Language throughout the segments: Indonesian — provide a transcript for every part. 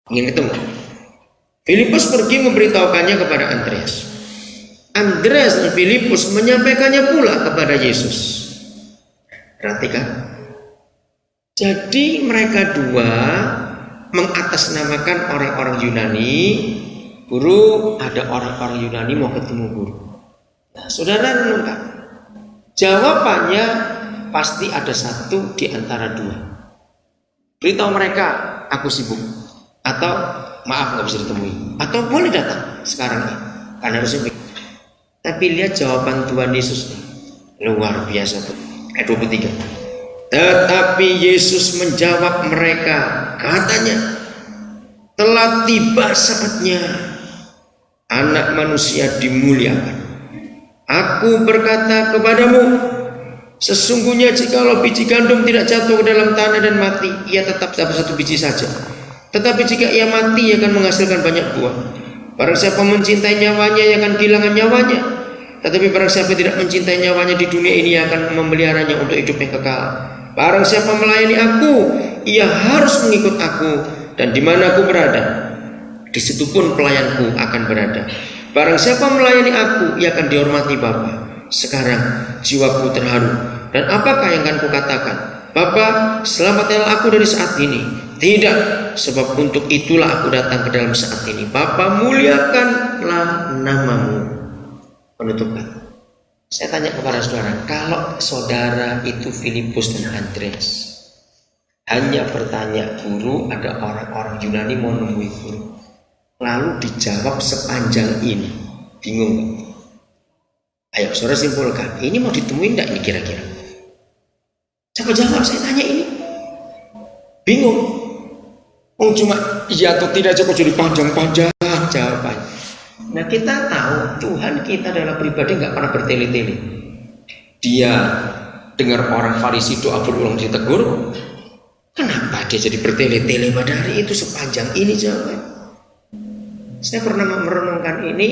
ingin ketemu. Filipus pergi memberitahukannya kepada Andreas. Andreas dan Filipus menyampaikannya pula kepada Yesus. Perhatikan. Jadi mereka dua mengatasnamakan orang-orang Yunani. Guru, ada orang-orang Yunani mau ketemu guru. Nah, saudara renungkan. Jawabannya pasti ada satu di antara dua. Beritahu mereka, aku sibuk. Atau maaf nggak bisa ditemui. Atau boleh datang sekarang ya, karena harus sibuk. Tapi lihat jawaban Tuhan Yesus nih. Luar biasa. Ayat 23. Tetapi Yesus menjawab mereka, katanya, telah tiba saatnya Anak Manusia dimuliakan. Aku berkata kepadamu, sesungguhnya jikalau biji gandum tidak jatuh ke dalam tanah dan mati, ia tetap dapat satu biji saja. Tetapi jika ia mati, ia akan menghasilkan banyak buah. Barang siapa mencintai nyawanya, ia akan kehilangan nyawanya. Tetapi barang siapa tidak mencintai nyawanya di dunia ini, ia akan memeliharanya untuk hidup yang kekal. Barang siapa melayani aku, ia harus mengikut aku, dan di mana aku berada, di situ pun pelayanku akan berada. Barang siapa melayani aku, ia akan dihormati Bapa. Sekarang jiwaku terharu, dan apakah yang akan kukatakan? Bapa, selamatkanlah aku dari saat ini. Tidak, sebab untuk itulah aku datang ke dalam saat ini. Bapa, muliakanlah namamu. Penutup kata. Saya tanya kepada saudara, kalau saudara itu Filipus dan Andreas, hanya bertanya, guru, ada orang-orang Yunani mau nemui guru, lalu dijawab sepanjang ini, bingung gak? Ayo saudara simpulkan, ini mau ditemuin gak ini kira-kira? Coba jawab, saya tanya ini. Bingung. Oh cuma iya atau tidak, coba jadi panjang-panjang jawabannya. Nah kita tahu Tuhan kita adalah pribadi gak pernah bertele-tele. Dia dengar orang Farisi doa berulang ditegur, kenapa dia jadi bertele-tele pada hari itu sepanjang ini jawaban? Saya pernah merenungkan ini.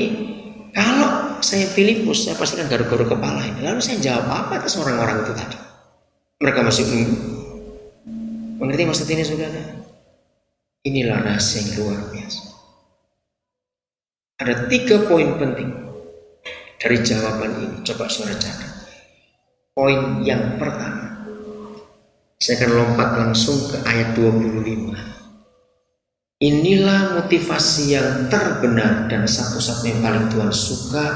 Kalau saya Filipus, saya pasti kan garuk-garuk kepala ini. Lalu saya jawab apa atas orang-orang itu tadi? Mereka masih menunggu. Mengerti maksud ini saudara? Inilah rahasia yang luar biasa. Ada 3 poin penting dari jawaban ini. Coba saudara catat. Poin yang pertama, saya akan lompat langsung ke ayat 25. Inilah motivasi yang terbenar dan satu-satunya yang paling Tuhan suka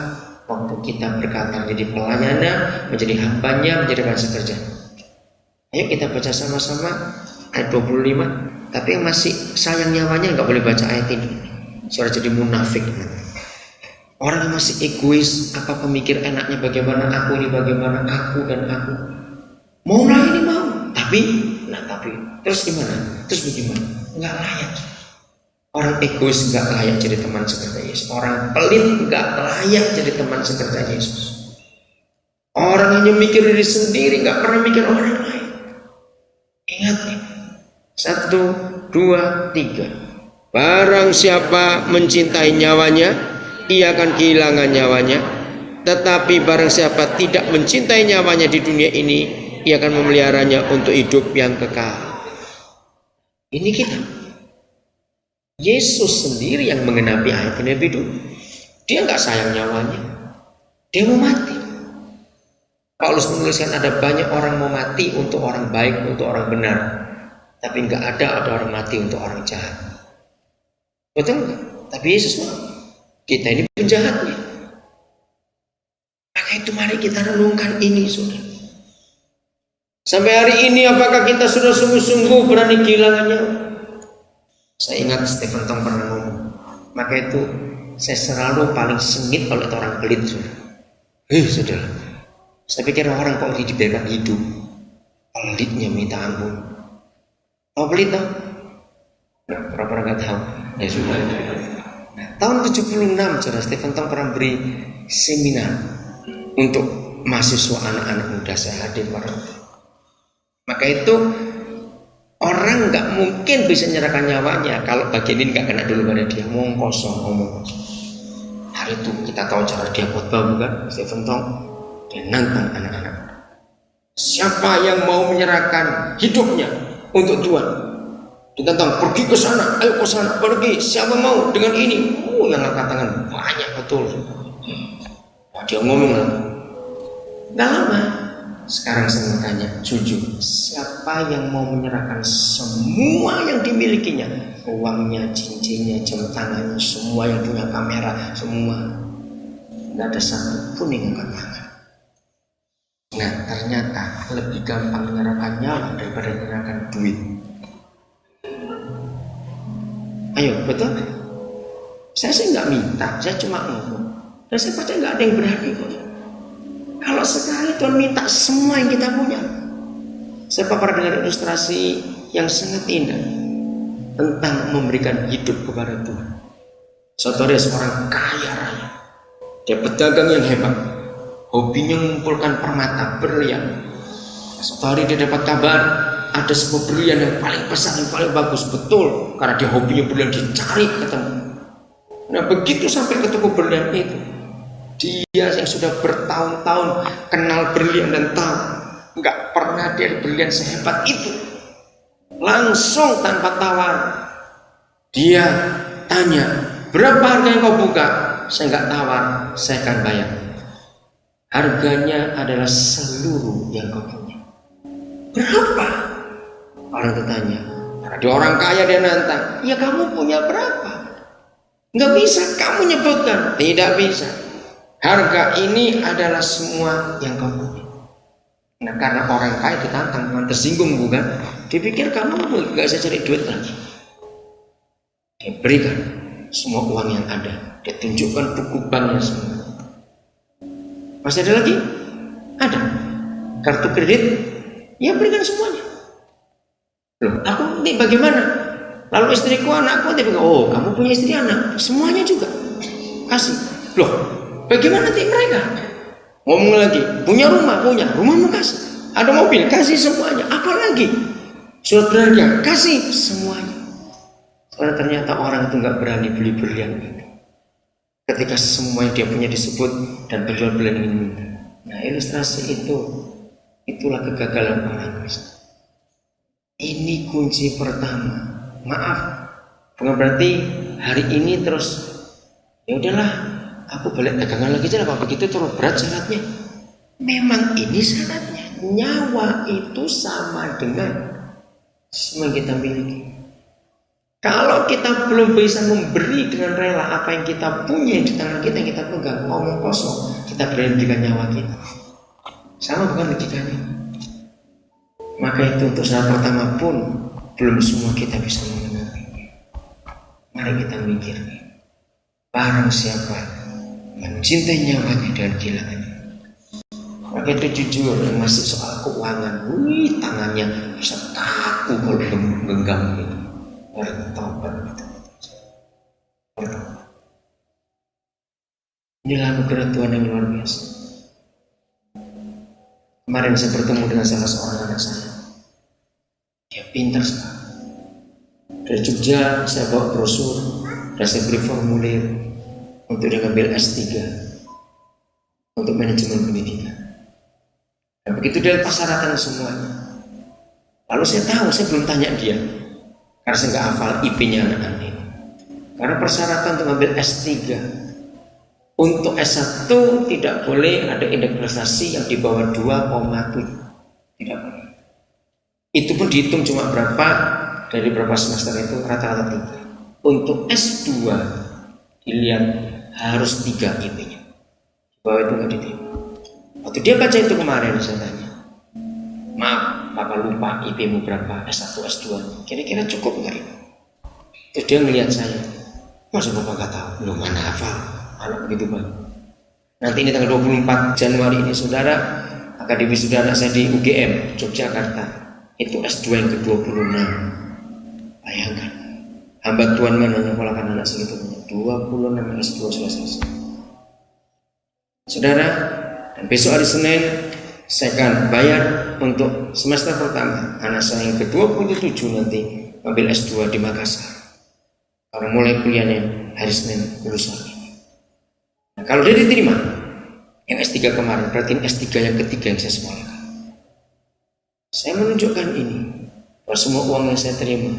waktu kita berkata menjadi pelayannya, menjadi hambanya, menjadi bangsa kerja. Ayo kita baca sama-sama ayat 25. Tapi yang masih sayang nyawanya nggak boleh baca ayat ini. Saudara jadi munafik. Orang yang masih egois, apa pemikir enaknya bagaimana aku ini, bagaimana aku dan aku. Mau lah ini mau, tapi terus gimana? Terus bagaimana? Nggak layak. Orang egois nggak layak jadi teman sekerja Yesus. Orang pelit nggak layak jadi teman sekerja Yesus. Orang hanya mikir diri sendiri, nggak pernah mikir orang lain. Ingat nih. 1, 2, 3. Barang siapa mencintai nyawanya, ia akan kehilangan nyawanya. Tetapi barang siapa tidak mencintai nyawanya di dunia ini, ia akan memeliharanya untuk hidup yang kekal. Ini kita. Yesus sendiri yang mengenapi ayat ini lebih dulu. Dia nggak sayang nyawanya. Dia mau mati. Paulus menuliskan ada banyak orang mau mati untuk orang baik, untuk orang benar. Tapi nggak ada orang mati untuk orang jahat. Betul nggak? Tapi Yesus mau. Kita ini penjahatnya. Maka itu mari kita renungkan ini, saudara. Sampai hari ini apakah kita sudah sungguh-sungguh berani kehilangannya? Saya ingat Stephen Tong pernah ngomong. Maka itu saya selalu paling sengit kalau itu orang pelit, saudara. Saudara. Saya pikir orang kok dibiarkan hidup. Pelitnya minta ampun. Tahu pelit tau? Nah, pura-pura nggak tahu. Ya sudah. Nah, tahun 76, saudara, Stephen Tong pernah beri seminar untuk mahasiswa anak-anak muda. Saya hadir bareng. Maka itu orang nggak mungkin bisa menyerahkan nyawanya kalau bagian ini nggak kena dulu pada dia. Ngomong kosong. Hari itu kita tahu cara dia khotbah bukan? Stephen Tong dia nantang anak-anak. Siapa yang mau menyerahkan hidupnya untuk Tuhan? Ditantang, pergi ke sana, ayo ke sana, pergi. Siapa mau dengan ini? Yang angkat tangan banyak betul. Nah, dia ngomong lagi. Gak lama. Sekarang saya tanya, jujur, siapa yang mau menyerahkan semua yang dimilikinya? Uangnya, cincinnya, jam tangannya, semua yang punya kamera, semua. Gak ada satu pun yang angkat tangan. Nah, ternyata lebih gampang menyerahkan nyawa daripada menyerahkan duit. Ayo, betul? Saya sih nggak minta, saya cuma ngomong. Dan saya percaya nggak ada yang berani kok. Kalau sekali Tuhan minta semua yang kita punya. Saya pernah dengar ilustrasi yang sangat indah tentang memberikan hidup kepada Tuhan. Saudara seorang kaya raya, dia pedagang yang hebat, hobinya mengumpulkan permata, berlian. Suatu hari dia dapat kabar ada sebuah berlian yang paling besar, yang paling bagus. Betul, karena dia hobinya berlian, dicari ketemu. Nah, begitu sampai ketemu berlian itu, dia yang sudah bertahun-tahun kenal berlian dan tahu nggak pernah dia berlian sehebat itu. Langsung tanpa tawar dia tanya, berapa harga yang kau buka? Saya nggak tawar, saya akan bayar. Harganya adalah seluruh yang kau punya. Berapa? Orang itu tanya. Karena dia orang kaya, dia nantang. Ya kamu punya berapa? Nggak bisa kamu nyebutkan. Tidak bisa. Harga ini adalah semua yang kau punya. Nah, karena orang kaya ditantang, tersinggung bukan? Dipikir kamu nggak bisa cari duit lagi. Dia berikan semua uang yang ada. Dia tunjukkan buku banknya semua. Masih ada lagi? Ada. Kartu kredit? Ya berikan semuanya. Loh, aku nanti bagaimana? Lalu istriku, anakku nanti bagaimana? Oh, kamu punya istri anak, semuanya juga kasih. Loh, bagaimana nanti mereka? Ngomong lagi, punya rumah mau kasih. Ada mobil, kasih semuanya. Apa lagi? Surat berharga, kasih semuanya. Soalnya ternyata orang itu nggak berani beli berlian itu. Ketika semua yang dia punya disebut dan penjual berlian ingin minta. Nah, ilustrasi itulah kegagalan orang Kristen. Ini kunci pertama. Maaf, bukan berarti hari ini terus ya udahlah, aku balik dagangan lagi aja. Kalau begitu terlalu berat syaratnya. Memang ini syaratnya. Nyawa itu sama dengan semua yang kita miliki. Kalau kita belum bisa memberi dengan rela apa yang kita punya di tangan kita, yang kita pegang, ngomong kosong, kita berani berikan nyawa kita. Sama bukan logikanya? Maka itu untuk saat pertama pun belum semua kita bisa mengenali. Mari kita mikir, barang siapa mencintai nyawanya dan kehilangannya. Maka itu jujur yang masih soal keuangan, tangannya bisa kaku kalau genggam gitu. Bertobat betul-betul. Bertobat. Inilah anugerah Tuhan yang luar biasa. Kemarin saya bertemu dengan salah seorang anak saya. Dia pintar sekali. Dari Jogja saya bawa brosur dan saya beri formulir untuk dia ngambil S3 untuk manajemen pendidikan. Dan begitu dia persyaratan semuanya. Lalu saya tahu, saya belum tanya dia karena saya nggak hafal IP-nya anak-anak ini. Karena persyaratan untuk ngambil S3, untuk S1 tidak boleh ada indeks prestasi yang di bawah 2,7. Tidak boleh. Itu pun dihitung cuma berapa dari berapa semester itu, rata-rata 3. Untuk S2 dilihat harus 3 IP-nya. Di bawah itu nggak diterima. Waktu dia baca itu kemarin saya tanya, maaf, Papa lupa IP-mu berapa, S1, S2, kira-kira cukup nggak itu? Terus dia ngelihat saya, masa Bapak nggak tahu? Lu mana hafal? Anak begitu Pak. Nanti ini tanggal 24 Januari ini saudara, akademi saudara saya di UGM, Yogyakarta. Itu S2 yang ke-26. Bayangkan, hamba Tuhan mana nyekolahkan anak segitu banyak? 26 S2 selesai. Saudara, dan besok hari Senin saya akan bayar untuk semester pertama anak saya yang ke-27 nanti ambil S2 di Makassar. Karena mulai kuliahnya hari Senin lulusan ini. Nah, kalau dia diterima yang S3 kemarin, berarti S3 yang ketiga yang saya sekolahkan. Saya menunjukkan ini bahwa semua uang yang saya terima